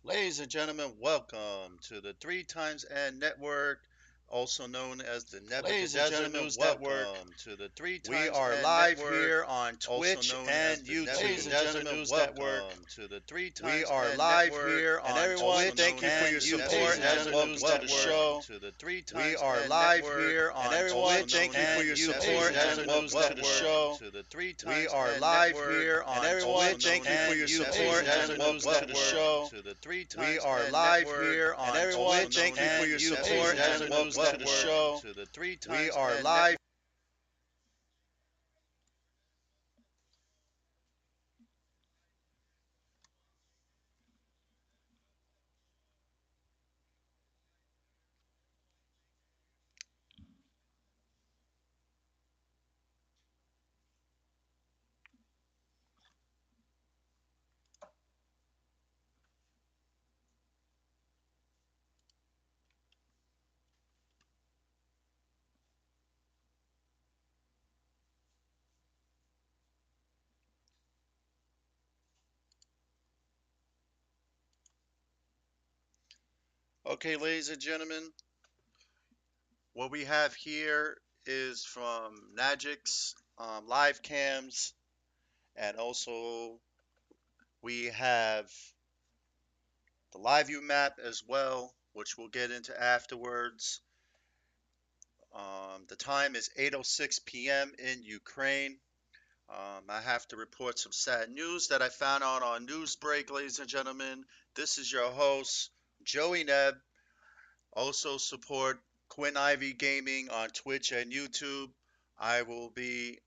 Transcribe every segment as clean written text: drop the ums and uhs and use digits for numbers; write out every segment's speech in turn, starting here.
Ladies and gentlemen, welcome to the Three Times N Network, also known as the Nebuchadnezzar News Network. To the Three We Times are N live Network, here on also Twitch known as and the YouTube. Ladies and gentlemen, News Network. welcome to the Three We Times are N live Network, here and on everyone, Twitch thank you for your and support YouTube. and welcome to the show. To the Three We Times are N live Network, here and on everyone, Twitch thank you for and your YouTube. support and welcome to the show. To the Three We Times are N live Network, here and on everyone, Twitch thank you for and your support YouTube. and welcome to the show. To the Three We Times are N live Network, here and on everyone, Twitch thank you for and your support YouTube. and welcome to the show. To the Three We Times are N live. Network. Okay, ladies and gentlemen, what we have here is from Nagix live cams, and also we have the live view map as well, which we'll get into afterwards. The time is 8:06 p.m. in Ukraine. I have to report some sad news that I found out on Newsbreak, ladies and gentlemen. This is your host, Joey Neb. Also support Quinn Ivy Gaming on Twitch and YouTube. I will be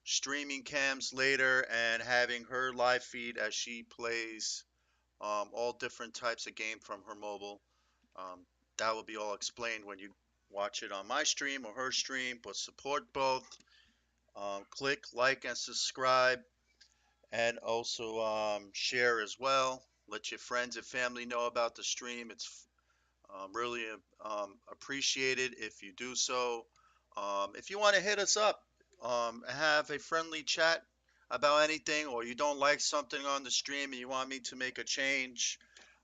streaming cams later and having her live feed as she plays all different types of game from her mobile. Um, that will be all explained when you watch it on my stream or her stream, but support both. Click like and subscribe, and also share as well. Let your friends and family know about the stream. It's really appreciated if you do so. If you want to hit us up, have a friendly chat about anything, or you don't like something on the stream and you want me to make a change,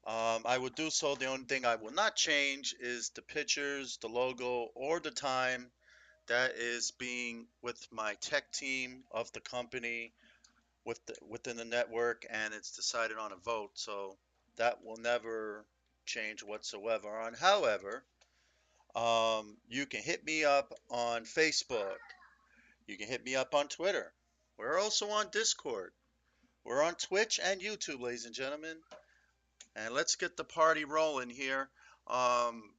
I will do so. The only thing I will not change is the pictures, the logo, or the time. That is being with my tech team of the company within the network, and it's decided on a vote. So that will never change whatsoever. On, however, you can hit me up on Facebook. You can hit me up on Twitter. We're also on Discord. We're on Twitch and YouTube, ladies and gentlemen. And let's get the party rolling here. Um,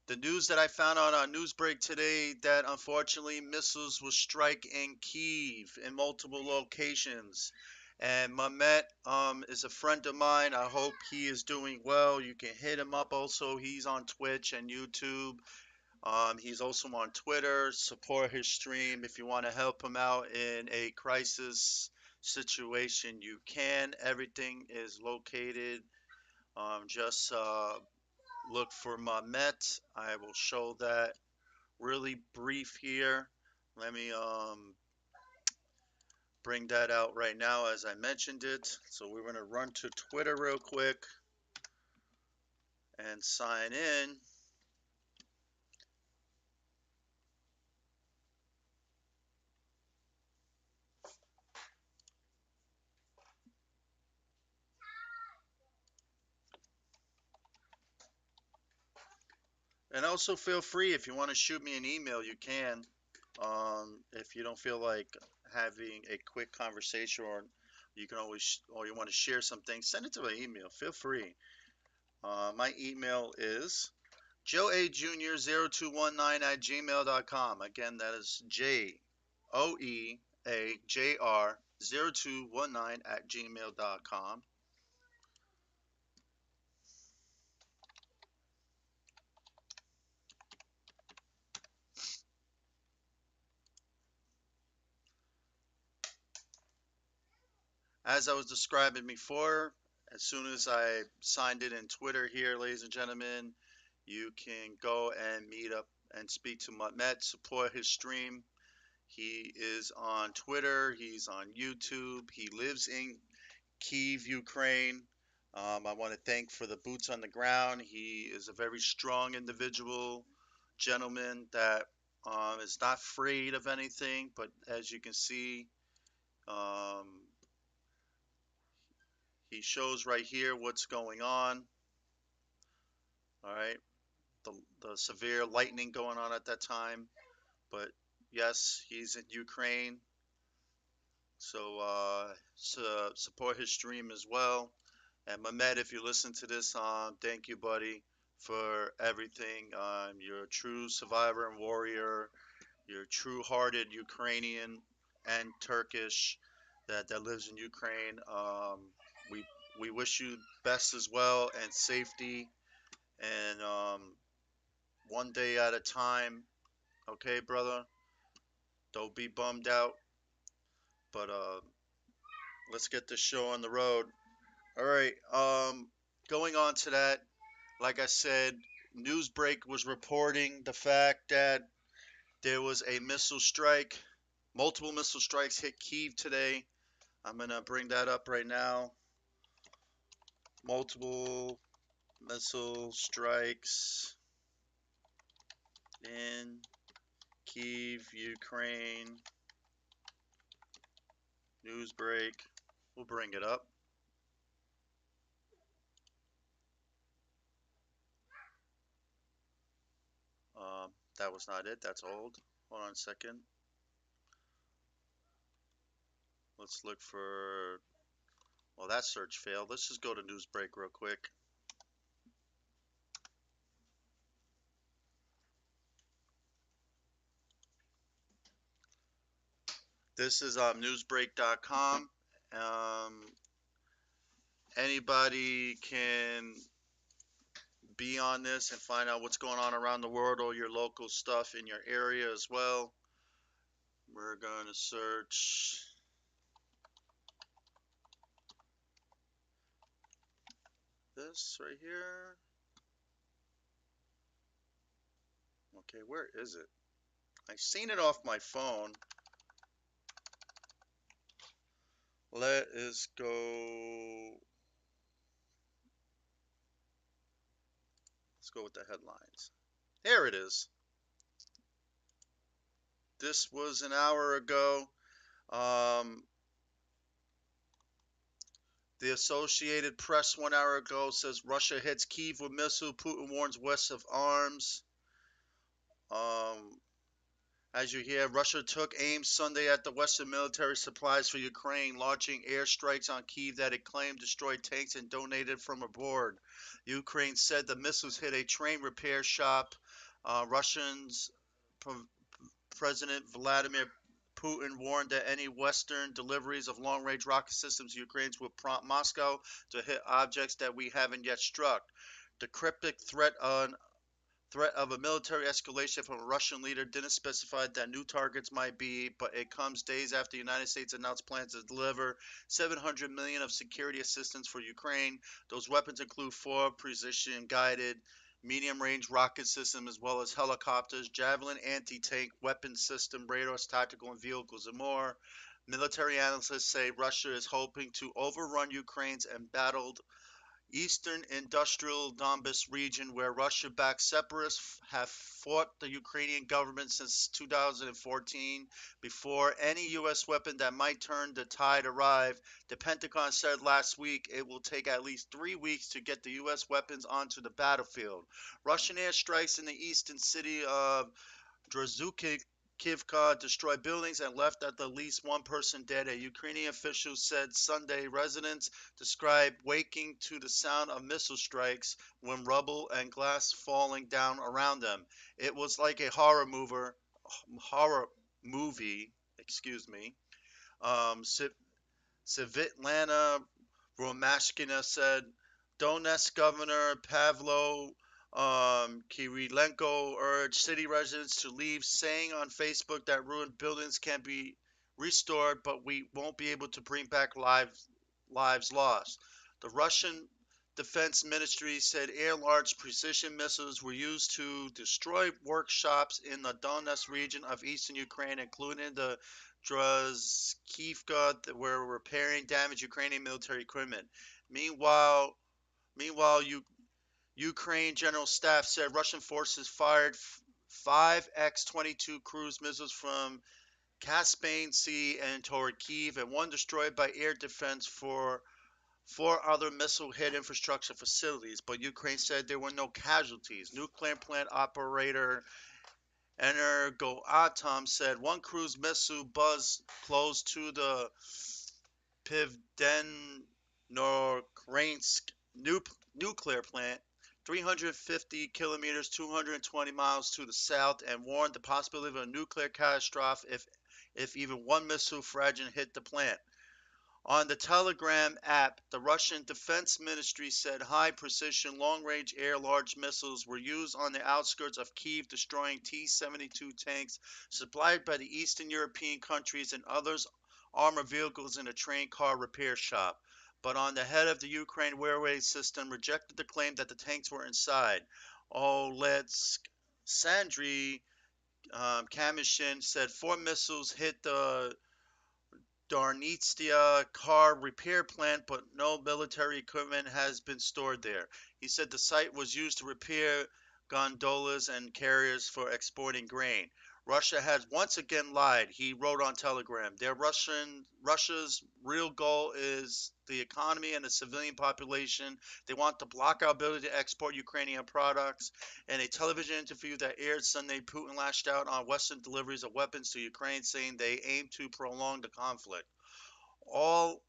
the news that I found out on Newsbreak today that unfortunately missiles will strike in Kyiv in multiple locations. And Mamet is a friend of mine. I hope he is doing well. You can hit him up also. He's on Twitch and YouTube. He's also on Twitter. Support his stream if you want to help him out in a crisis situation. You can. Everything is located. Just look for Mamet. I will show that really brief here. Let me bring that out right now as I mentioned it. So we're going to run to Twitter real quick and sign in. And also feel free if you want to shoot me an email, you can. If you don't feel like having a quick conversation, or you can always, or you want to share something, send it to my email. Feel free. My email is joejr0219 at gmail.com. Again, that is JOEAJR0219 at gmail.com. As I was describing before, as soon as I signed it in Twitter here, ladies and gentlemen, you can go and meet up and speak to Mehmet, support his stream. He is on Twitter, he's on YouTube, he lives in Kyiv, Ukraine. I want to thank for the boots on the ground. He is a very strong individual, gentleman that is not afraid of anything. But as you can see, um, he shows right here what's going on. All right, the the severe lightning going on at that time. But yes, he's in Ukraine, so support his stream as well. And Mehmet, if you listen to this, thank you, buddy, for everything. You're a true survivor and warrior. You're a true-hearted Ukrainian and Turkish that lives in Ukraine. We we wish you best as well and safety and one day at a time. Okay, brother. Don't be bummed out. But let's get this show on the road. All right. Going on to that. Like I said, Newsbreak was reporting the fact that there was a missile strike. Multiple missile strikes hit Kyiv today. I'm going to bring that up right now. Multiple missile strikes in Kyiv, Ukraine. Newsbreak. We'll bring it up. That was not it. That's old. Hold on a second. Let's look for. Well, that search failed. Let's just go to Newsbreak real quick. This is newsbreak.com. Anybody can be on this and find out what's going on around the world or your local stuff in your area as well. We're going to search this right here. Okay, where is it? I've seen it off my phone. Let us go. Let's go with the headlines. There it is. This was an hour ago. Um, the Associated Press 1 hour ago says Russia hits Kyiv with missile. Putin warns West of arms. As you hear, Russia took aim Sunday at the Western military supplies for Ukraine, launching airstrikes on Kyiv that it claimed destroyed tanks and donated from aboard. Ukraine said the missiles hit a train repair shop. Russians President Vladimir Putin warned that any Western deliveries of long-range rocket systems to Ukraine would prompt Moscow to hit objects that we haven't yet struck. The cryptic threat of a military escalation from a Russian leader didn't specify that new targets might be, but it comes days after the United States announced plans to deliver $700 million of security assistance for Ukraine. Those weapons include 4 precision-guided medium-range rocket systems, as well as helicopters, Javelin anti-tank weapon system, radars, tactical and vehicles, and more. Military analysts say Russia is hoping to overrun Ukraine's embattled Eastern Industrial Donbas region, where Russia-backed separatists have fought the Ukrainian government since 2014. Before any U.S. weapon that might turn the tide arrive, the Pentagon said last week it will take at least 3 weeks to get the U.S. weapons onto the battlefield. Russian airstrikes in the eastern city of Druzhkivka destroyed buildings and left at least one person dead. A Ukrainian official said Sunday residents described waking to the sound of missile strikes when rubble and glass falling down around them. It was like a horror movie, excuse me. Svitlana Romashkina said Donetsk Governor Pavlo Kirilenko urged city residents to leave, saying on Facebook that ruined buildings can be restored, but we won't be able to bring back lives lost. The Russian Defense Ministry said air-launched precision missiles were used to destroy workshops in the Donetsk region of eastern Ukraine, including the Druzhkivka, were repairing damaged Ukrainian military equipment. Meanwhile, Meanwhile, Ukraine General Staff said Russian forces fired five X-22 cruise missiles from Caspian Sea and toward Kyiv, and one destroyed by air defense for four other missile-hit infrastructure facilities. But Ukraine said there were no casualties. Nuclear plant operator Energoatom said one cruise missile buzzed close to the Pivdenokraysk nuclear plant, 350 kilometers, 220 miles to the south, and warned the possibility of a nuclear catastrophe if even one missile fragment hit the plant. On the Telegram app, the Russian Defense Ministry said high-precision, long-range air large missiles were used on the outskirts of Kyiv, destroying T-72 tanks supplied by the Eastern European countries and others armored vehicles in a train car repair shop. But on the head of the Ukraine railway system rejected the claim that the tanks were inside. Oletsk Sandry Kamishin said four missiles hit the Darnitstia car repair plant, but no military equipment has been stored there. He said the site was used to repair gondolas and carriers for exporting grain. Russia has once again lied, he wrote on Telegram. Russia's real goal is the economy and the civilian population. They want to block our ability to export Ukrainian products. In a television interview that aired Sunday, Putin lashed out on Western deliveries of weapons to Ukraine, saying they aim to prolong the conflict. All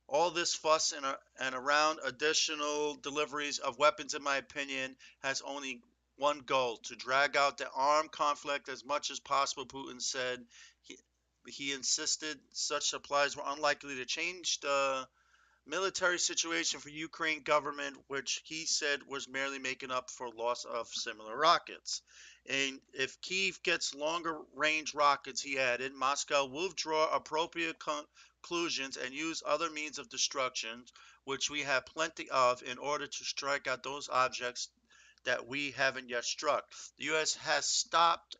all this fuss and around additional deliveries of weapons, in my opinion, has only one goal: to drag out the armed conflict as much as possible. Putin said he, he insisted such supplies were unlikely to change the military situation for Ukraine government, which he said was merely making up for loss of similar rockets. And if Kyiv gets longer range rockets, he added, Moscow will draw appropriate conclusions and use other means of destruction, which we have plenty of, in order to strike out those objects that we haven't yet struck. The U.S. has stopped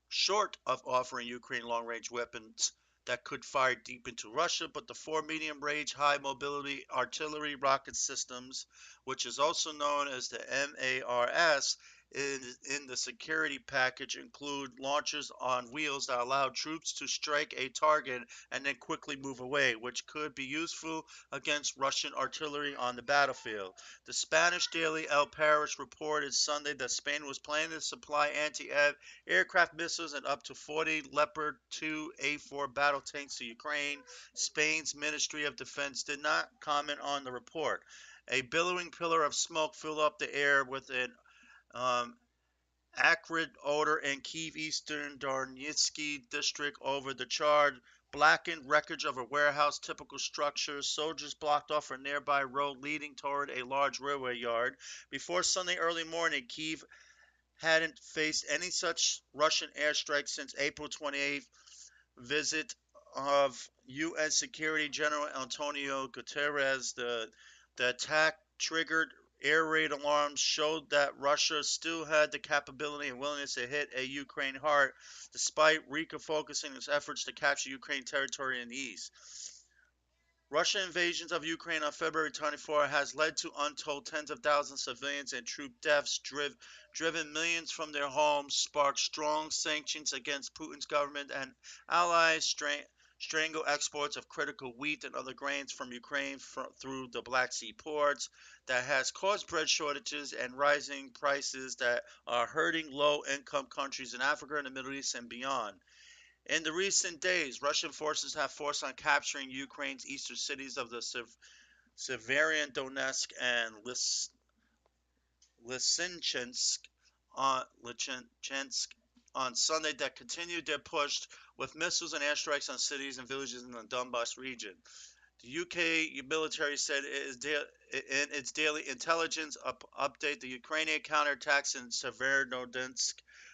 short of offering Ukraine long-range weapons that could fire deep into Russia, but the four medium-range high-mobility artillery rocket systems, which is also known as the MARS, in the security package include launchers on wheels that allow troops to strike a target and then quickly move away, which could be useful against Russian artillery on the battlefield. The Spanish daily El País reported Sunday that Spain was planning to supply anti-aircraft missiles and up to 40 Leopard 2A4 battle tanks to Ukraine. Spain's Ministry of Defense did not comment on the report. A billowing pillar of smoke filled up the air with an um, acrid odor in Kyiv Eastern Donetsk district over the charred, blackened wreckage of a warehouse typical structure. Soldiers blocked off a nearby road leading toward a large railway yard. Before Sunday early morning, Kyiv hadn't faced any such Russian airstrikes since April 28th visit of UN Security General Antonio Guterres. The attack triggered air raid alarms, showed that Russia still had the capability and willingness to hit a Ukraine heart, despite refocusing its efforts to capture Ukraine territory in the east. Russian invasions of Ukraine on February 24 has led to untold tens of thousands of civilians and troop deaths, driven millions from their homes, sparked strong sanctions against Putin's government and allies, strangle exports of critical wheat and other grains from Ukraine through the Black Sea ports, that has caused bread shortages and rising prices that are hurting low-income countries in Africa and the Middle East and beyond. In the recent days, Russian forces have forced on capturing Ukraine's eastern cities of the Severian Donetsk and Lysychansk on Sunday that continued their push with missiles and airstrikes on cities and villages in the Donbas region. The UK military said in its daily intelligence update the Ukrainian counterattacks in Severodonetsk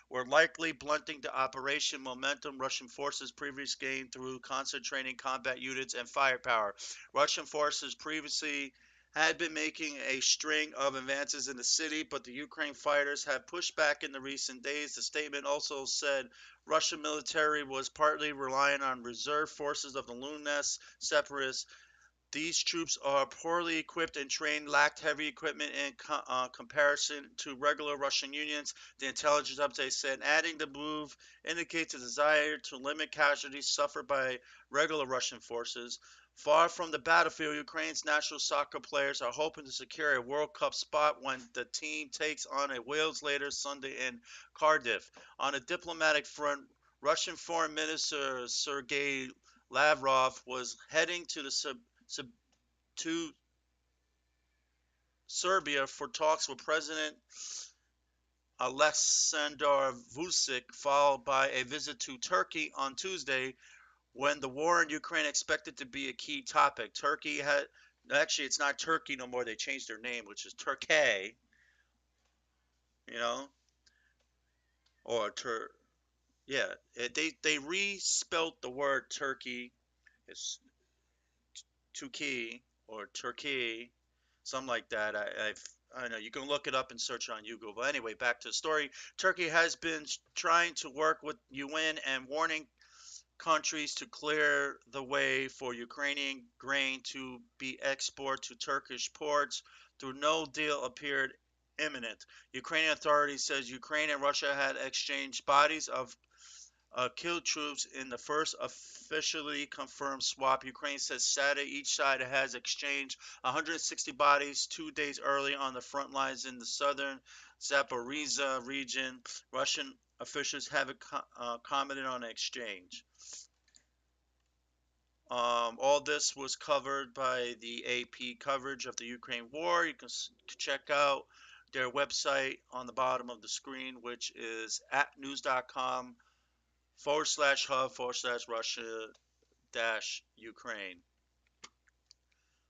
were likely blunting the operation momentum Russian forces previously gained through concentrating combat units and firepower. Russian forces previously had been making a string of advances in the city, but the Ukraine fighters have pushed back in the recent days. The statement also said Russian military was partly relying on reserve forces of the Luhansk separatists These troops are poorly equipped and trained, lacked heavy equipment in comparison to regular Russian units, the intelligence update said, adding the move indicates a desire to limit casualties suffered by regular Russian forces. Far from the battlefield, Ukraine's national soccer players are hoping to secure a World Cup spot when the team takes on a Wales later Sunday in Cardiff. On a diplomatic front, Russian Foreign Minister Sergei Lavrov was heading to the sub to Serbia for talks with President Aleksandar Vučić, followed by a visit to Turkey on Tuesday, when the war in Ukraine expected to be a key topic. Turkey had actually, it's not Turkey no more. They changed their name, which is Turkey, you know, or Yeah, they respelt the word Turkey. It's Turkey or Turkey, something like that. I know you can look it up and search it on Google. But anyway, back to the story. Turkey has been trying to work with UN and warning countries to clear the way for Ukrainian grain to be exported to Turkish ports, though no deal appeared imminent. Ukrainian authorities says Ukraine and Russia had exchanged bodies of killed troops in the first officially confirmed swap. Ukraine says Saturday each side has exchanged 160 bodies 2 days early on the front lines in the southern Zaporizhzhia region. Russian officials haven't commented on the exchange. All this was covered by the AP coverage of the Ukraine war. You can check out their website on the bottom of the screen, which is at news.com/hub/Russia dash Ukraine.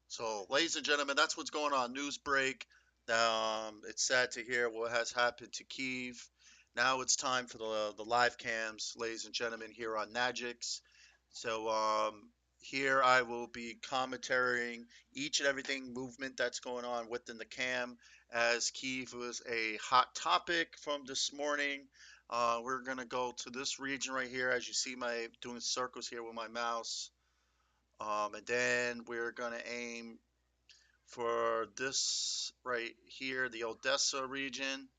So, ladies and gentlemen, that's what's going on. News break. It's sad to hear what has happened to Kyiv. Now it's time for the live cams, ladies and gentlemen, here on Nagix. So, here I will be commentating each and everything movement that's going on within the cam, as Kyiv was a hot topic from this morning. We're gonna go to this region right here, as you see my doing circles here with my mouse. And then we're gonna aim for this right here, the Odessa region.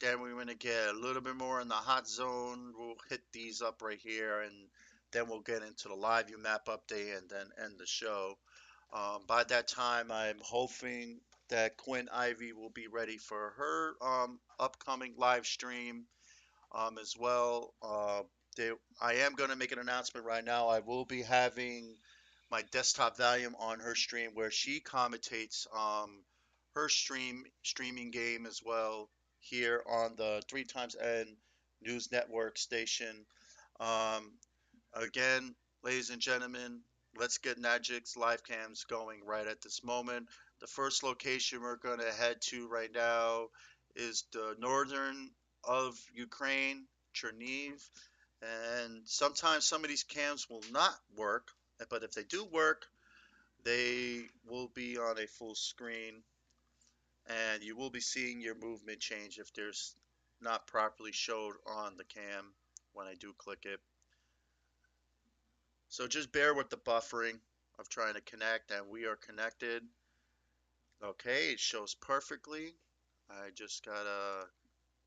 Then we're gonna get a little bit more in the hot zone. We'll hit these up right here, and then we'll get into the live view map update and then end the show. By that time, I'm hoping that Quinn Ivy will be ready for her upcoming live stream as well. They, I am going to make an announcement right now. I will be having my desktop volume on her stream where she commentates her streaming game as well here on the 3 times N News Network station. Um, Again, ladies and gentlemen, let's get Nagix live cams going right at this moment. The first location we're going to head to right now is the northern of Ukraine, Cherniv. And sometimes some of these cams will not work, but if they do work, they will be on a full screen and you will be seeing your movement change if there's not properly showed on the cam when I do click it. So just bear with the buffering of trying to connect, and we are connected. Okay, it shows perfectly. I just gotta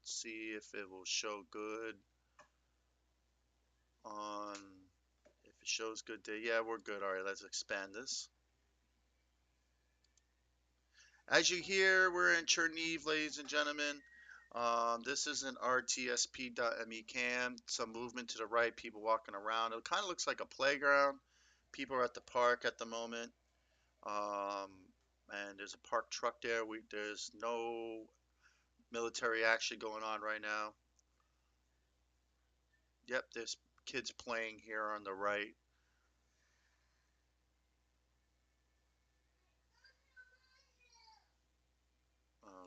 see if it will show good on, if it shows good there. Yeah, we're good. All right, let's expand this. As you hear, we're in Cherniv, ladies and gentlemen. This is an RTSP.me cam. Some movement to the right, people walking around. It kind of looks like a playground. People are at the park at the moment. Um, and there's a parked truck there. There's no military action going on right now. Yep, there's kids playing here on the right.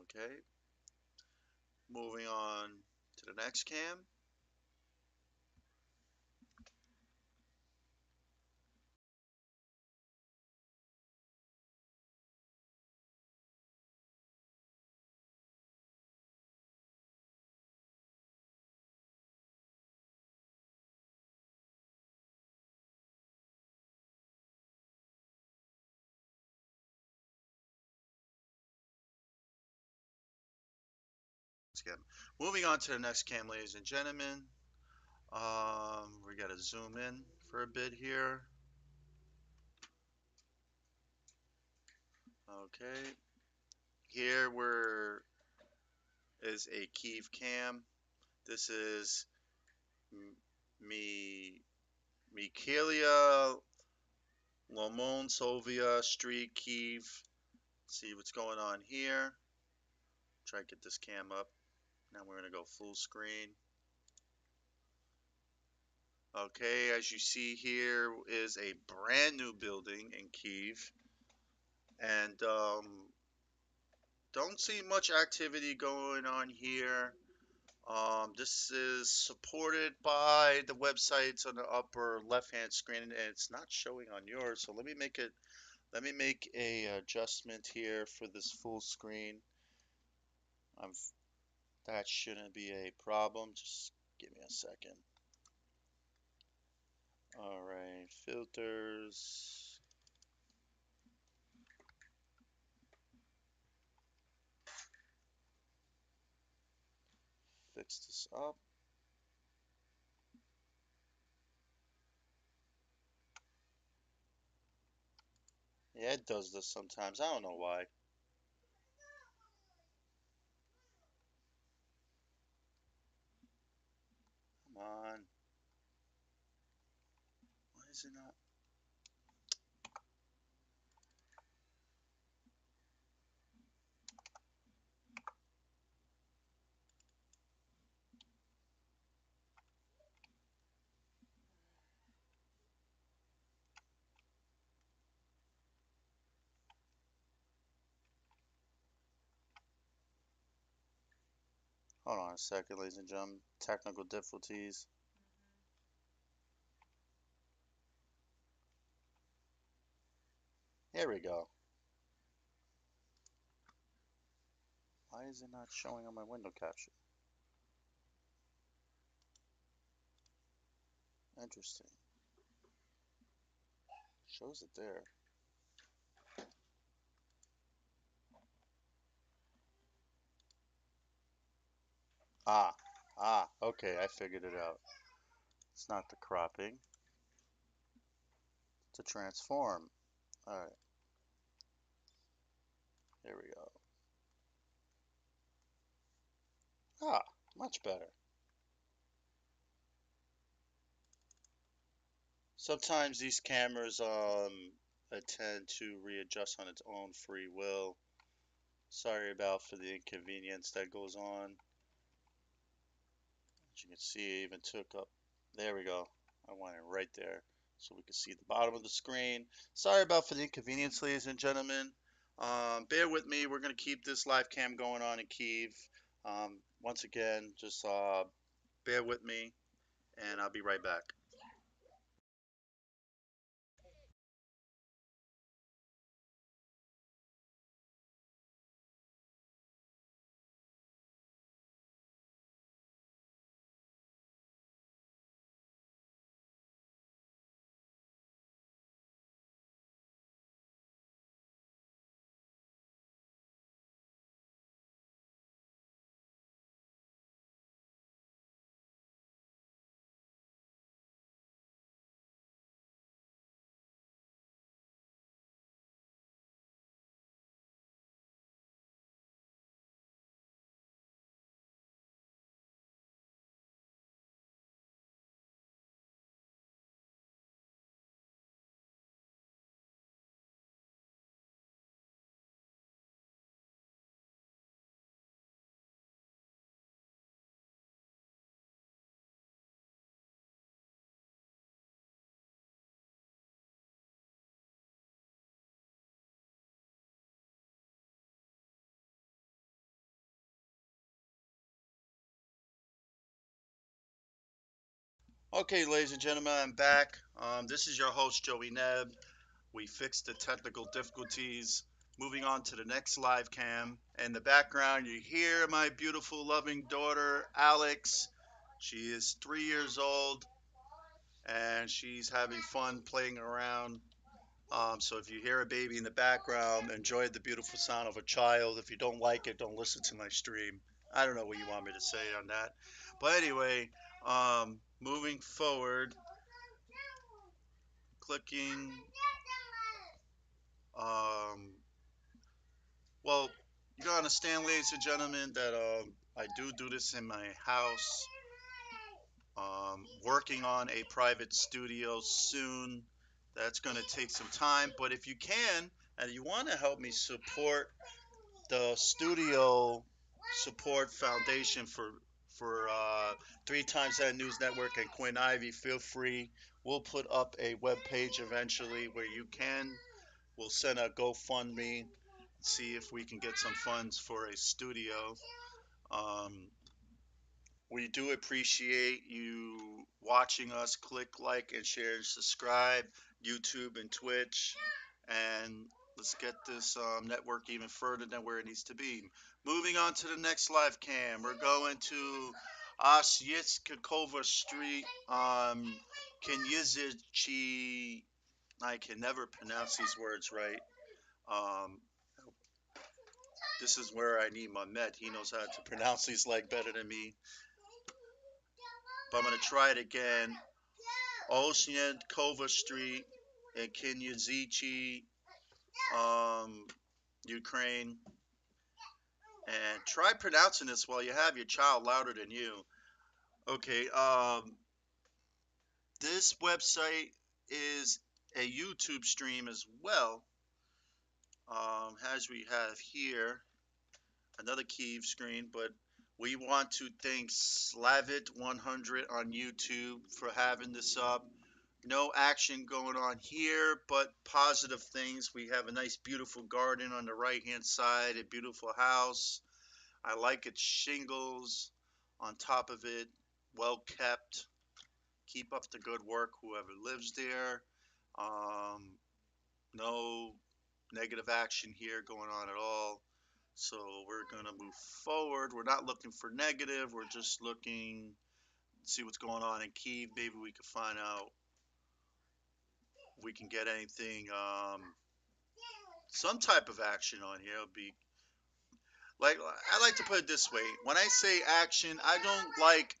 Okay, moving on to the next cam. Cam. Moving on to the next cam, ladies and gentlemen. We got to zoom in for a bit here. Okay. Here we're is a Kiev cam. This is me Mikhaila Lomonosovia Street, Kiev. See what's going on here. Try to get this cam up. Now we're gonna go full screen. Okay, as you see here is a brand new building in Kiev, and don't see much activity going on here. This is supported by the websites on the upper left-hand screen, and it's not showing on yours. So let me make it. Let me make a adjustment here for this full screen. Um, that shouldn't be a problem. Just give me a second. All right, filters. Fix this up. Yeah, it does this sometimes. I don't know why. Come on. Why is it not? Hold on a second, ladies and gentlemen. Technical difficulties. Here we go. Why is it not showing on my window capture? Interesting. Shows it there. Ah, okay, I figured it out. It's not the cropping, it's a transform. Alright, here we go. Ah, much better. Sometimes these cameras tend to readjust on its own free will. Sorry about for the inconvenience that goes on. As you can see, it even took up. There we go. I want it right there so we can see the bottom of the screen. Sorry about for the inconvenience, ladies and gentlemen. Bear with me. We're going to keep this live cam going on in Kiev. Once again, just bear with me, and I'll be right back. Okay, ladies and gentlemen, I'm back. This is your host, Joey Neb. We fixed the technical difficulties. Moving on to the next live cam. In the background, you hear my beautiful, loving daughter, Alex. She is 3 years old, and she's having fun playing around. So if you hear a baby in the background, enjoy the beautiful sound of a child. If you don't like it, don't listen to my stream. I don't know what you want me to say on that. But anyway, moving forward, clicking. Um, well, you gotta understand, ladies and gentlemen, that I do this in my house. Working on a private studio soon. That's gonna take some time, but if you can and you want to help me support the studio support foundation for Three Times That News Network and Quinn Ivy, feel free. We'll put up a web page eventually where you can. We'll send a GoFundMe, see if we can get some funds for a studio. Um, we do appreciate you watching us. Click like and share and subscribe, YouTube and Twitch. And let's get this network even further than where it needs to be. Moving on to the next live cam, we're going to Osyetskikova Street, Kinyizichi. I can never pronounce these words right. Um, this is where I need my Met. He knows how to pronounce these like better than me. But I'm gonna try it again. Osyetskikova Street in Kinyizichi, um, Ukraine. And try pronouncing this while you have your child louder than you. Okay, this website is a YouTube stream as well, as we have here. Another Kiev screen, but we want to thank Slavit100 on YouTube for having this up. No action going on here, but positive things. We have a nice, beautiful garden on the right-hand side, a beautiful house. I like its shingles on top of it, well kept. Keep up the good work, whoever lives there. Um, no negative action here going on at all. So we're going to move forward. We're not looking for negative. We're just looking to see what's going on in Kiev. Maybe we could find out if we can get anything, some type of action on here. It'll be like, I like to put it this way. When I say action, I don't like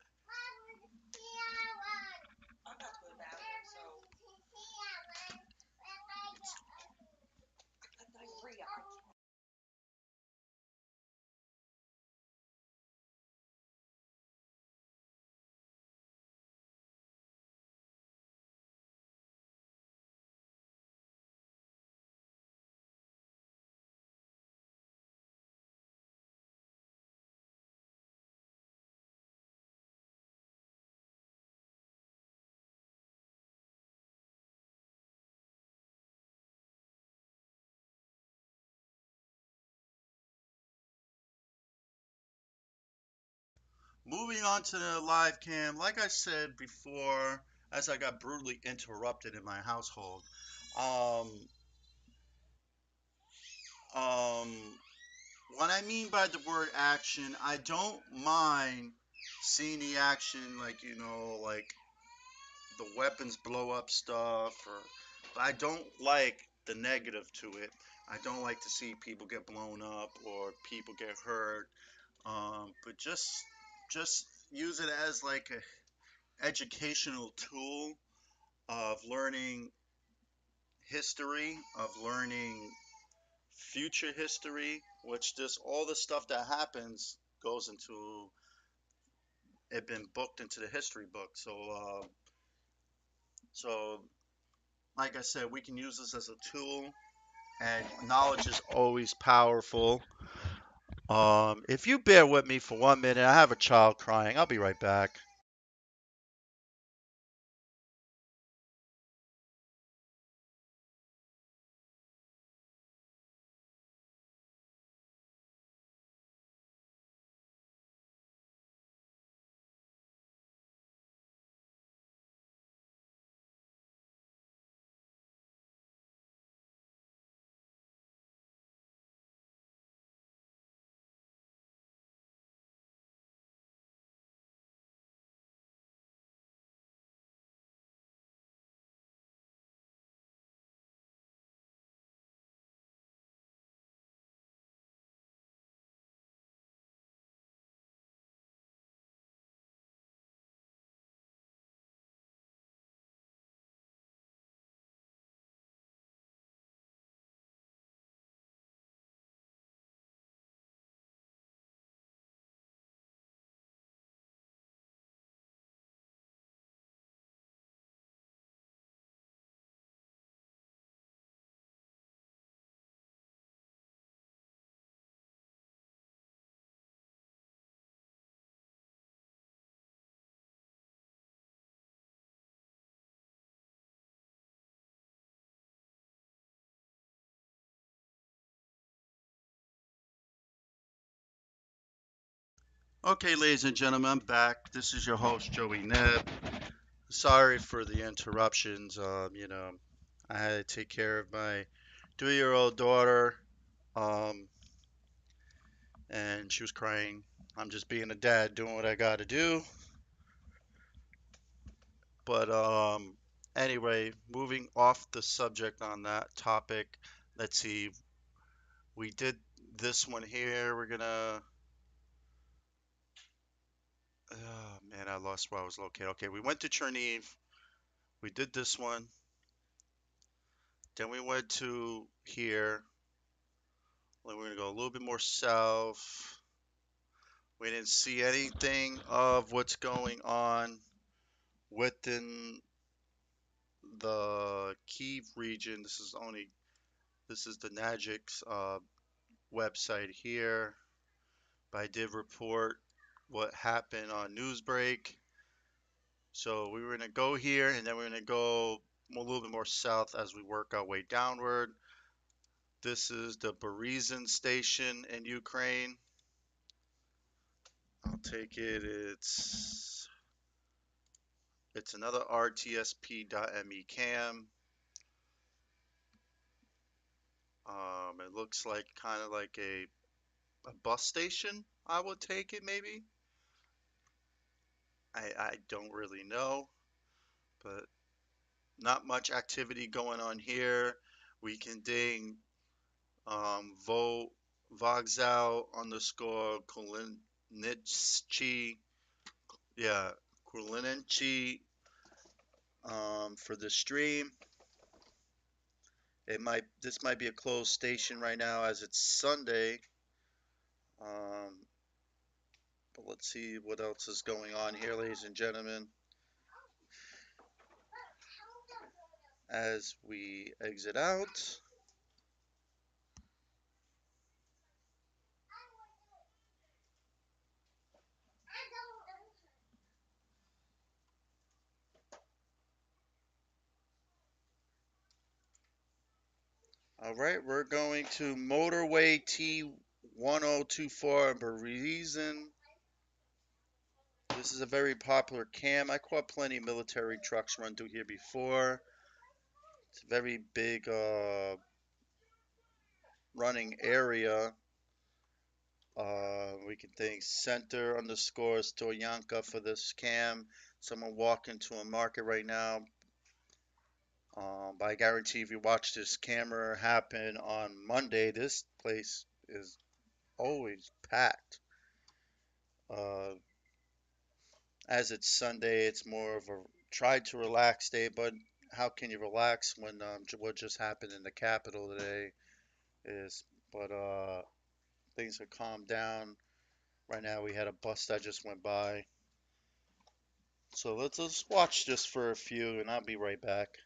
moving on to the live cam. Like I said before, as I got brutally interrupted in my household, um, um, what I mean by the word action, I don't mind seeing the action, like, like the weapons blow up stuff, but I don't like the negative to it. I don't like to see people get blown up or people get hurt. But just use it as like a educational tool of learning history, of learning future history, which just all the stuff that happens goes into it been booked into the history book. So like I said, we can use this as a tool, and knowledge is always powerful. If you bear with me for 1 minute, I have a child crying. I'll be right back. Okay, ladies and gentlemen, I'm back. This is your host, Joey Neb. Sorry for the interruptions. I had to take care of my 3-year-old daughter, um, and she was crying. I'm just being a dad, doing what I got to do. But anyway, moving off the subject on that topic, let's see. We did this one here. We're gonna. Oh man, I lost where I was located. Okay, we went to Cherniv. We did this one. Then we went to here. Then we're gonna go a little bit more south. We didn't see anything of what's going on within the Kiev region. This is the Nagix website here. But I did report what happened on Newsbreak. So we were gonna go here, and then we're gonna go a little bit more south as we work our way downward. This is the Berezin station in Ukraine. I'll take it. It's another RTSP.me cam. It looks like kind of like a bus station. I would take it maybe. I don't really know, but not much activity going on here. We can ding Vo Vogzal underscore Kulinitschi. Yeah, Kulinitschi for the stream. This might be a closed station right now as it's Sunday. Um, but let's see what else is going on here, ladies and gentlemen, as we exit out. All right, we're going to Motorway T1024 in Berezin. This is a very popular cam. I caught plenty of military trucks run through here before. It's a very big running area. We can thank center underscore Stoyanka for this cam. Someone walking to a market right now. But I guarantee if you watch this camera happen on Monday, this place is always packed. Uh, as it's Sunday, it's more of a try to relax day, but how can you relax when what just happened in the capital today is, but things have calmed down. Right now we had a bus that just went by. So let's watch this for a few and I'll be right back.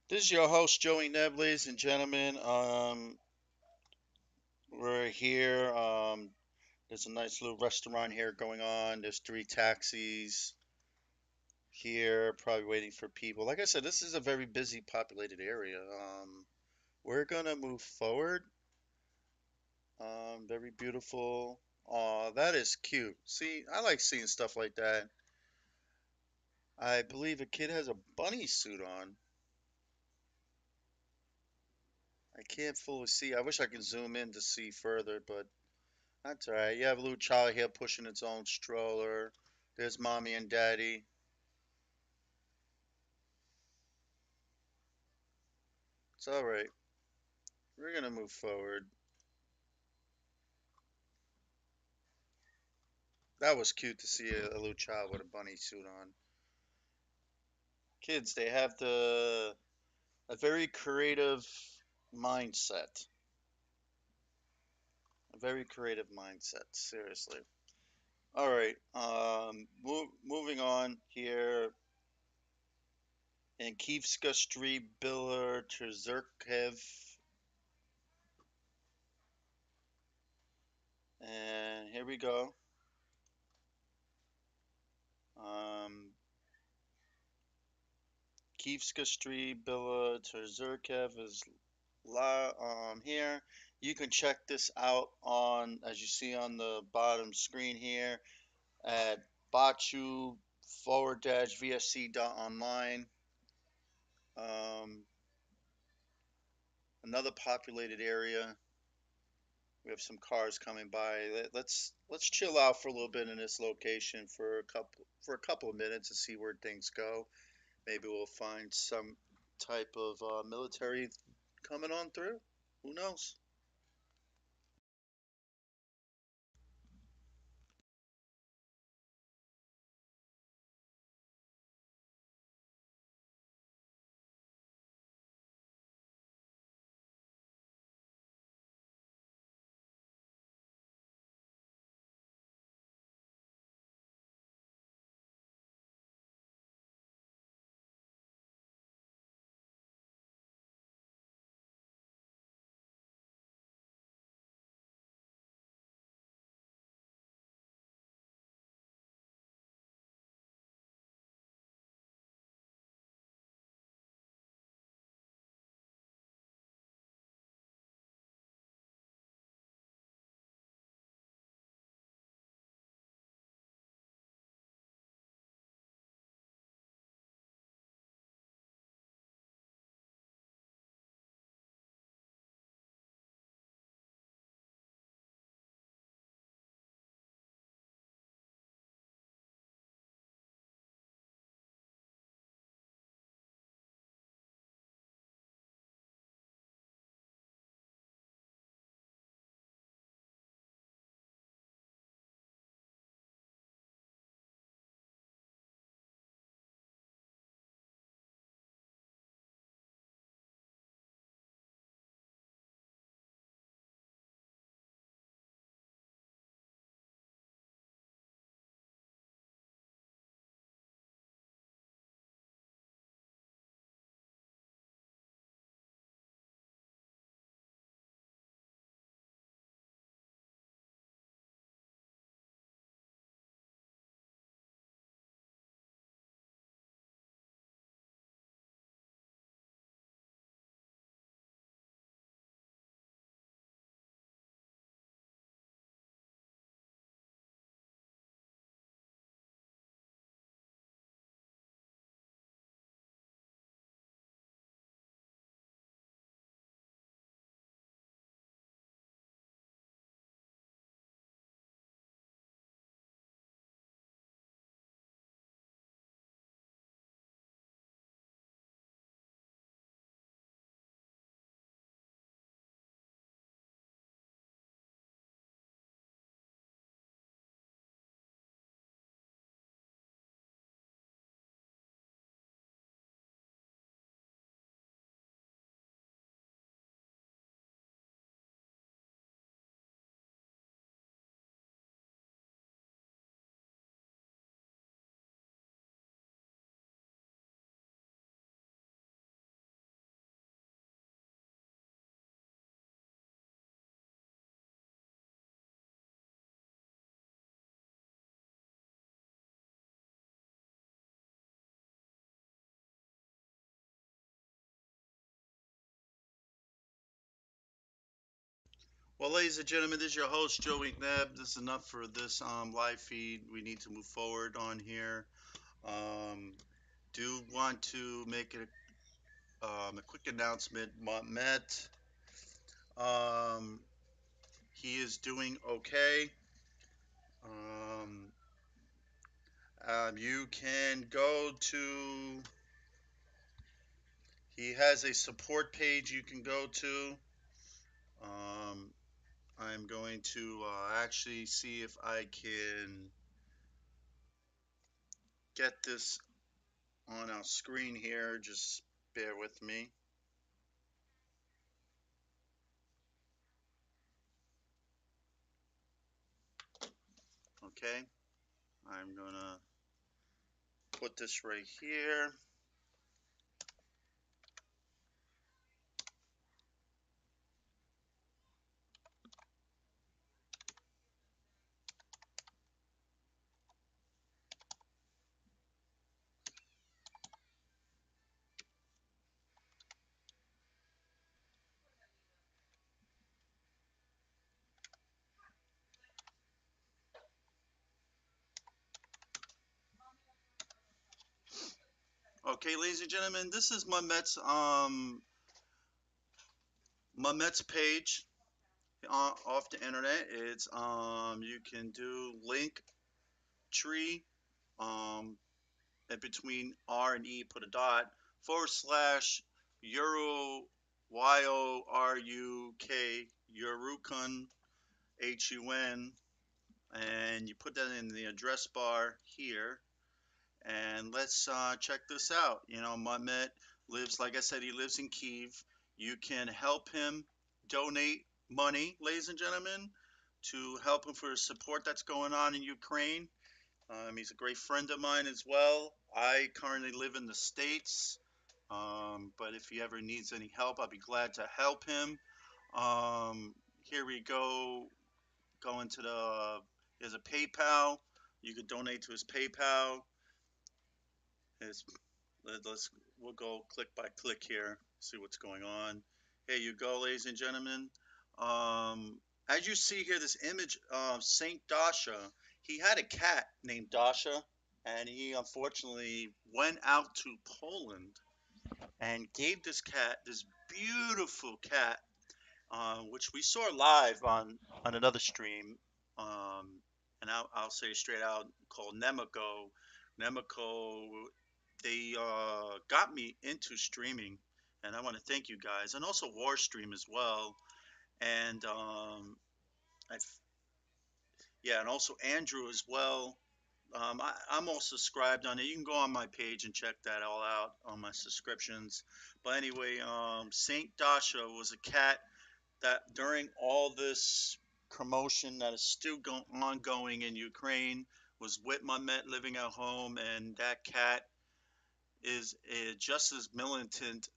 This is your host Joey Neb, ladies and gentlemen. We're here. There's a nice little restaurant here going on. There's three taxis here, probably waiting for people. Like I said, this is a very busy, populated area. We're gonna move forward. Very beautiful. Aw, that is cute. See, I like seeing stuff like that. I believe a kid has a bunny suit on. I can't fully see. I wish I could zoom in to see further, but that's all right. You have a little child here pushing its own stroller. There's mommy and daddy. It's all right. We're gonna move forward. That was cute to see a little child with a bunny suit on. Kids, they have a very creative mindset. A very creative mindset. Seriously. All right. Moving on here. In Kievska Street, Biller, Tzerkev, and here we go. Um, Kievska Street, Billa, Tzerkev is here. You can check this out on, as you see on the bottom screen here, at bachu forward dash vsc dot online. Um, Another populated area. We have some cars coming by. Let's chill out for a little bit in this location for a couple of minutes and see where things go. Maybe we'll find some type of military coming on through. Who knows? Well, ladies and gentlemen, this is your host Joey Neb. This is enough for this live feed. We need to move forward on here. Um, do want to make it a quick announcement. Met, um, he is doing okay. Um, you can go to. He has a support page you can go to. Um, I'm going to actually see if I can get this on our screen here. Just bear with me. Okay, I'm gonna put this right here. Okay, ladies and gentlemen, this is my Mets page off the internet. It's you can do link tree in between R and E, put a dot / Euro YORUK Yorukun HUN, and you put that in the address bar here. And let's check this out. You know, Mehmet lives, like I said, he lives in Kiev. You can help him donate money, ladies and gentlemen, to help him for his support that's going on in Ukraine. He's a great friend of mine as well. I currently live in the States, but if he ever needs any help, I'll be glad to help him. Here we go. Go into there's a PayPal. You could donate to his PayPal. His let's we'll go click by click here, see what's going on. Here you go, ladies and gentlemen. As you see here, this image of Saint Dasha. He had a cat named Dasha, and he unfortunately went out to Poland and gave this cat, this beautiful cat, which we saw live on another stream. And I'll say straight out, called Nemeko. Nemeko, they got me into streaming, and I want to thank you guys, and also Warstream as well. And I, yeah, and also Andrew as well. I'm all subscribed on it. You can go on my page and check that all out on my subscriptions. But anyway, Saint Dasha was a cat that during all this commotion that is still ongoing in Ukraine was with my Met living at home, and that cat is just as militant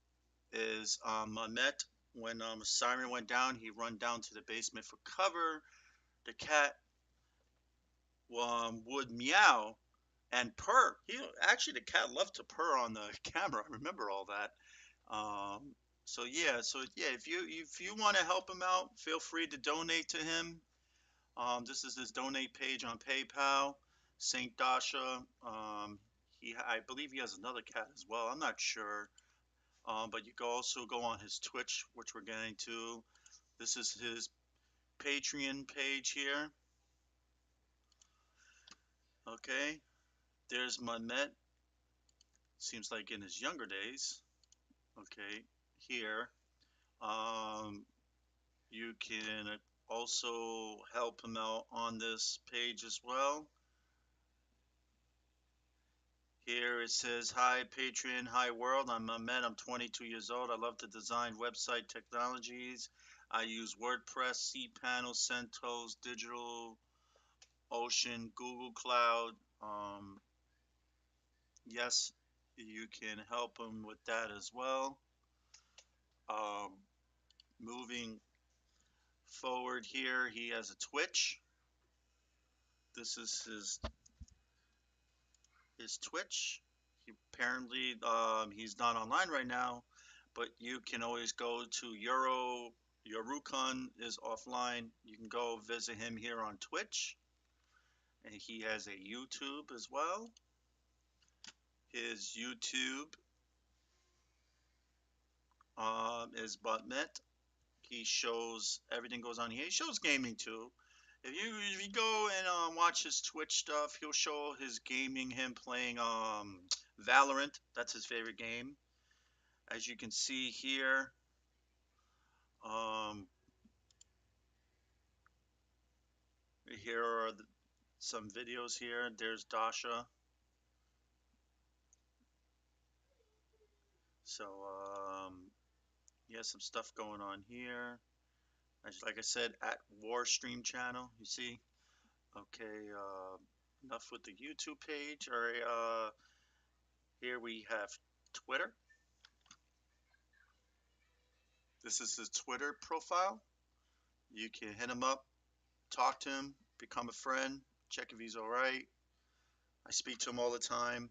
as my Met. When a siren went down, he run down to the basement for cover. The cat would meow and purr. He actually the cat loved to purr on the camera. I remember all that. Um, so yeah, if you want to help him out, feel free to donate to him. This is his donate page on PayPal. Saint Dasha. I believe he has another cat as well. I'm not sure. But you can also go on his Twitch, which we're getting to. This is his Patreon page here. Okay, there's Mamet. Seems like in his younger days. Okay, here. Um, you can also help him out on this page as well. Here it says, "Hi Patreon, hi world. I'm Ahmed. I'm 22 years old. I love to design website technologies. I use WordPress, cPanel, CentOS, Digital Ocean, Google Cloud. Yes, you can help him with that as well. Um, moving forward here, he has a Twitch. This is his Twitch. Apparently he's not online right now, but you can always go to Yorukon is offline. You can go visit him here on Twitch, and he has a YouTube as well. His YouTube is Buttmet. He shows everything goes on here. He shows gaming too. If you go and watch his Twitch stuff, he'll show his gaming, him playing Valorant. That's his favorite game. As you can see here, um, here are some videos here. There's Dasha. So he has some stuff going on here. Like I said, at War Stream channel. You see. Okay. Enough with the YouTube page. All right. Here we have Twitter. This is his Twitter profile. You can hit him up, talk to him, become a friend, check if he's all right. I speak to him all the time.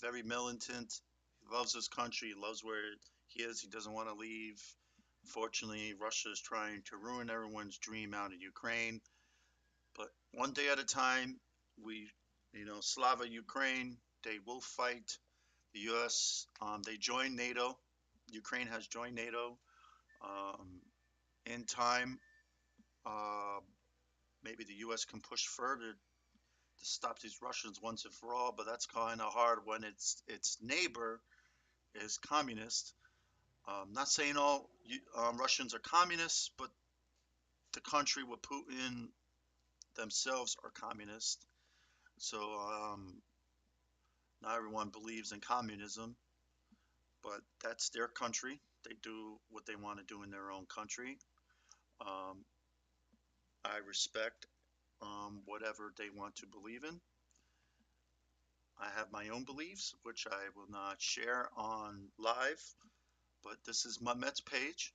Very militant. He loves his country. He loves where he is. He doesn't want to leave. Unfortunately, Russia is trying to ruin everyone's dream out of Ukraine. But one day at a time, Slava Ukraine, they will fight. The U.S., they joined NATO. Ukraine has joined NATO. Um, in time, uh, maybe the U.S. can push further to stop these Russians once and for all, but that's kind of hard when its neighbor is communist. Not saying all Russians are communists, but the country with Putin themselves are communist. So not everyone believes in communism, but that's their country. They do what they want to do in their own country. Um, I respect whatever they want to believe in. I have my own beliefs, which I will not share on live, but this is Mehmet's page.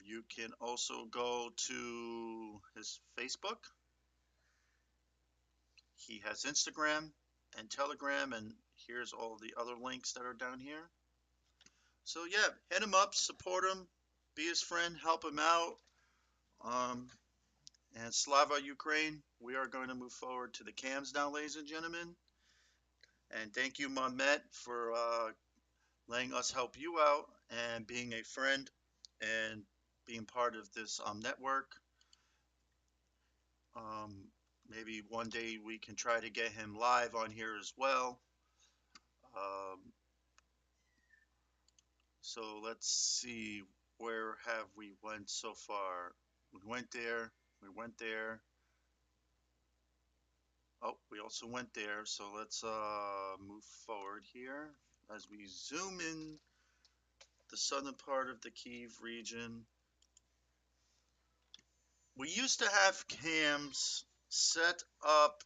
You can also go to his Facebook. He has Instagram and Telegram, and here's all the other links that are down here. So yeah, hit him up, support him, be his friend, help him out. And Slava Ukraine, we are going to move forward to the cams now, ladies and gentlemen. And thank you, Mehmet, for letting us help you out and being a friend and being part of this network. Maybe one day we can try to get him live on here as well. Um, so let's see, where have we went so far? We went there. We went there. Oh, we also went there. So let's move forward here as we zoom in the southern part of the Kyiv region. We used to have cams set up.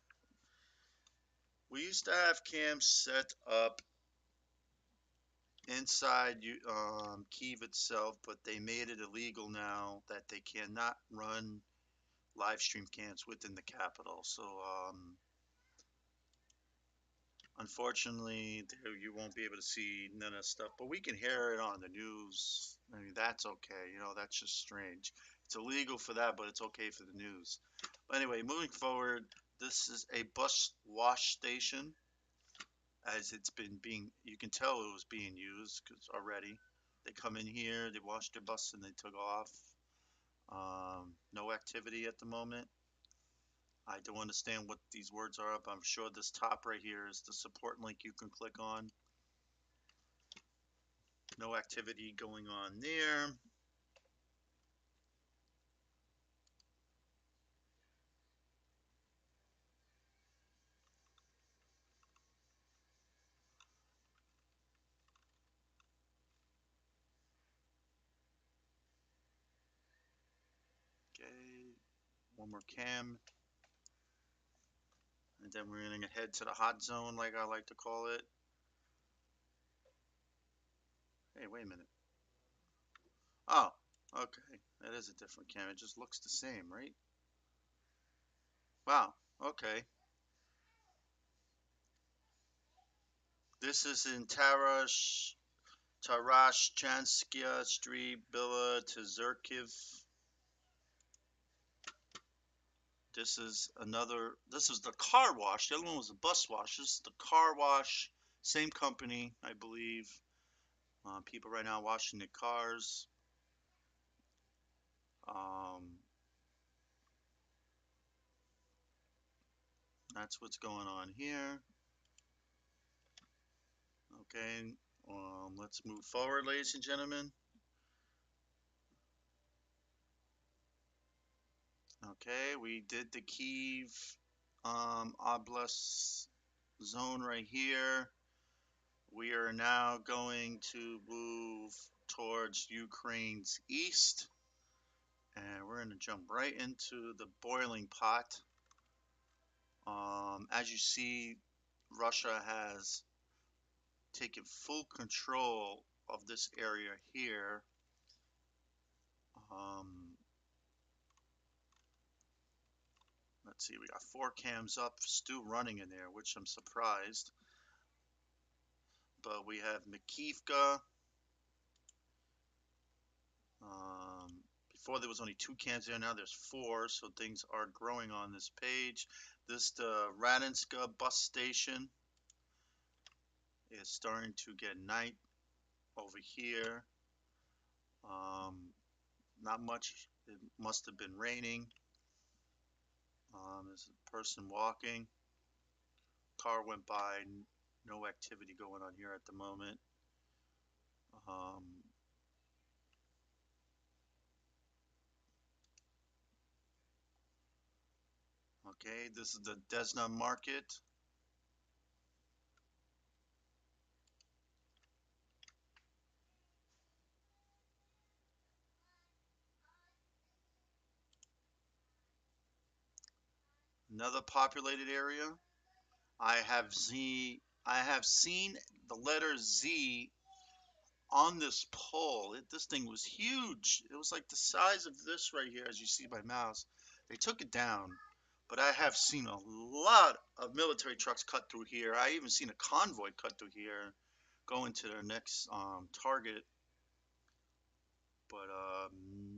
We used to have cams set up inside Kyiv itself, but they made it illegal now that they cannot run live stream cams within the capital. So unfortunately, there you won't be able to see none of that stuff, but we can hear it on the news. I mean, that's okay. That's just strange. It's illegal for that, but it's okay for the news. But anyway, moving forward, this is a bus wash station. As it's been you can tell it was being used because already they come in here, they wash their bus, and they took off. No activity at the moment. I don't understand what these words are up. I'm sure this top right here is the support link you can click on. No activity going on there. Okay, one more cam. And then we're going to head to the hot zone, like I like to call it. Hey, wait a minute. Oh, okay. That is a different cam. It just looks the same, right? Wow, okay. This is in Tarash Tarashchanskia Street, Bila Tzerkiv. This is the car wash. The other one was the bus wash. This is the car wash. Same company, I believe. People right now washing their cars. Um, that's what's going on here. Okay, let's move forward, ladies and gentlemen. Okay, we did the Kiev Oblast zone right here. We are now going to move towards Ukraine's east, and we're going to jump right into the boiling pot. As you see, Russia has taken full control of this area here. Um, let's see, we got 4 cams up, still running in there, which I'm surprised. But we have Makivka. Before there was only 2 cams there, now there's 4, so things are growing on this page. This the Radinska bus station is starting to get night over here. Not much. It must have been raining. There's a person walking. Car went by. No activity going on here at the moment. Um, okay, this is the Desna market. Another populated area. I have seen the letter Z on this pole. This thing was huge. It was like the size of this right here, as you see my mouse. They took it down, but I have seen a lot of military trucks cut through here. I even seen a convoy cut through here, going to their next target. But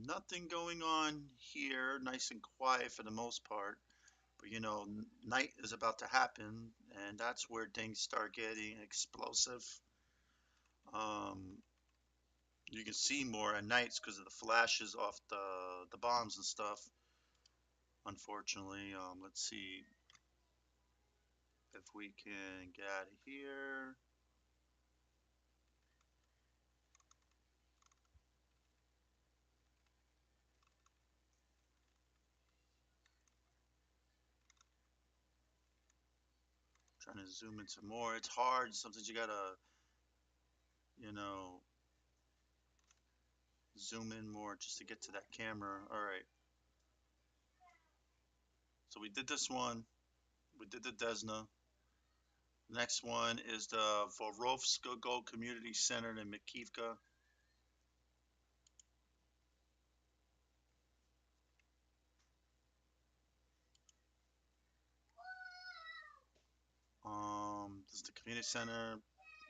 nothing going on here. Nice and quiet for the most part. But you know, night is about to happen, and that's where things start getting explosive. Um, you can see more at nights because of the flashes off the bombs and stuff. Unfortunately, let's see if we can get out of here. Trying to zoom into more. It's hard. Sometimes you gotta, you know, zoom in more just to get to that camera. All right. So we did this one. We did the Desna. Next one is the Vorovska Gold Community Center in Makivka. This is the community center,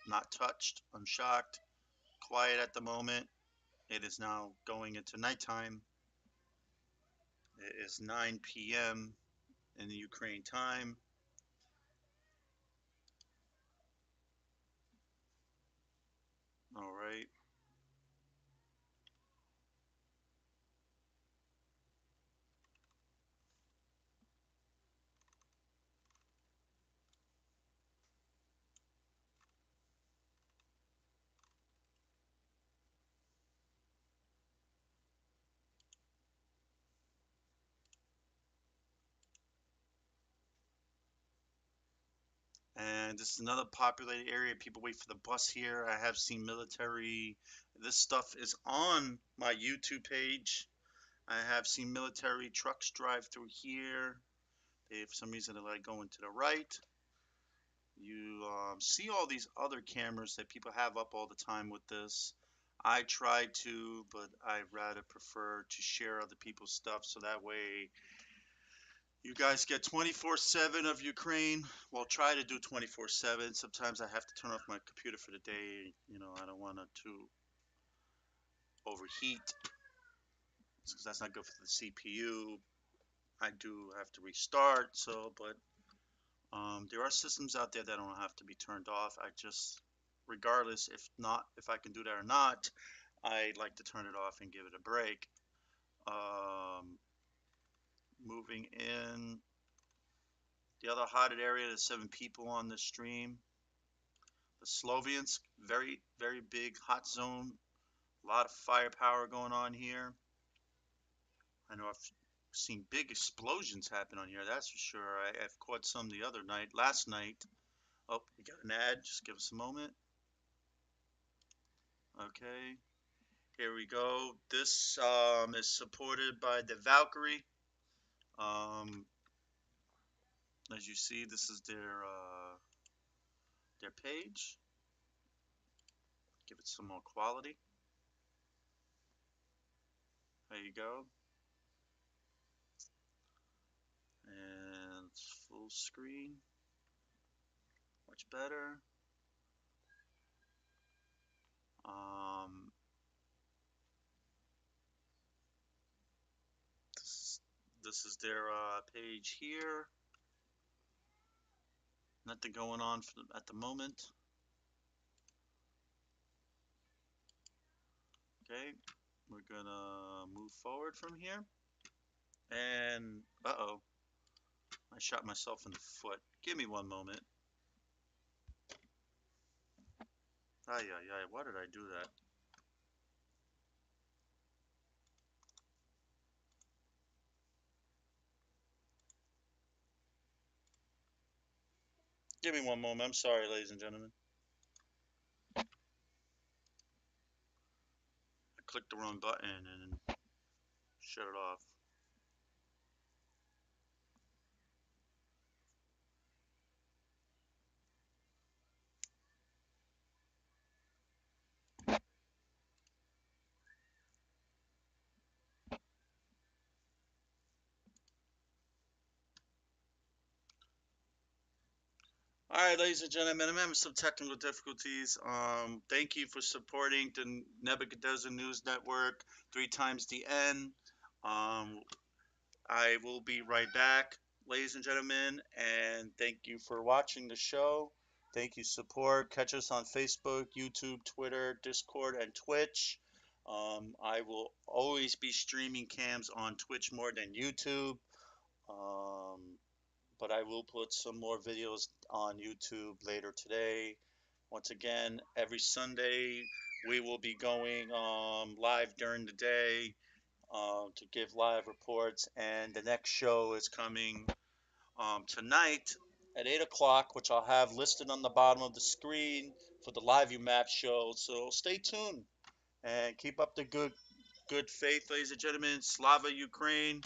not touched, unshocked, quiet at the moment. It is now going into nighttime. It is 9 p.m. in the Ukraine time. All right. And this is another populated area. People wait for the bus here. I have seen military. This stuff is on my YouTube page. I have seen military trucks drive through here. They, for some reason, they're like going to the right. You see all these other cameras that people have up all the time with this. I try to, but I rather prefer to share other people's stuff so that way You guys get 24/7 of Ukraine. Well, try to do 24/7. Sometimes I have to turn off my computer for the day. I don't want it to overheat because that's not good for the CPU. I do have to restart. But there are systems out there that don't have to be turned off. I just, regardless if I can do that or not, I like to turn it off and give it a break. Um, Moving in. The other hotted area, there's 7 people on the stream. The Slovians, very, very big hot zone. A lot of firepower going on here. I know I've seen big explosions happen on here, that's for sure. I've caught some the other night, last night. Oh, we got an ad. Just give us a moment. Okay, here we go. This is supported by the Valkyrie. Um, as you see, this is their page. Give it some more quality. There you go. And full screen. Much better. Um, this, this is their page here. Nothing going on at the moment. Okay, we're gonna move forward from here. And, uh-oh, I shot myself in the foot. Give me one moment. Ay, ay, ay, why did I do that? Give me one moment. I'm sorry, ladies and gentlemen. I clicked the wrong button and shut it off. All right, ladies and gentlemen, I'm having some technical difficulties. Thank you for supporting the Nebuchadnezzar News Network, 3 times the N. Um, I will be right back, ladies and gentlemen, and thank you for watching the show. Thank you, support. Catch us on Facebook, YouTube, Twitter, Discord, and Twitch. I will always be streaming cams on Twitch more than YouTube. Um, but I will put some more videos on YouTube later today. Once again, every Sunday we will be going live during the day to give live reports, and the next show is coming tonight at 8 o'clock, which I'll have listed on the bottom of the screen for the Live You Map show. So stay tuned and keep up the good faith, ladies and gentlemen. Slava Ukraine.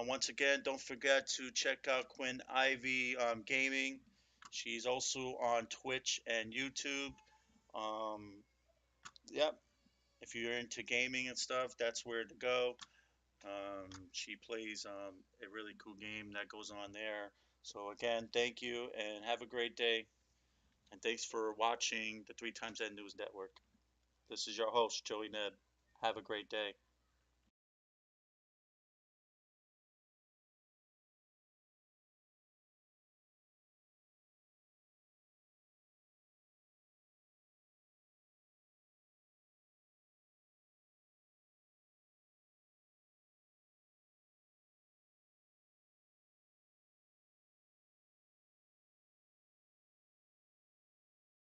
Once again, don't forget to check out Quinn Ivy Gaming. She's also on Twitch and YouTube. Um, yep, if you're into gaming and stuff, that's where to go. She plays a really cool game that goes on there. So again, thank you and have a great day. And thanks for watching the 3 times N News Network. This is your host, Joey Neb. Have a great day.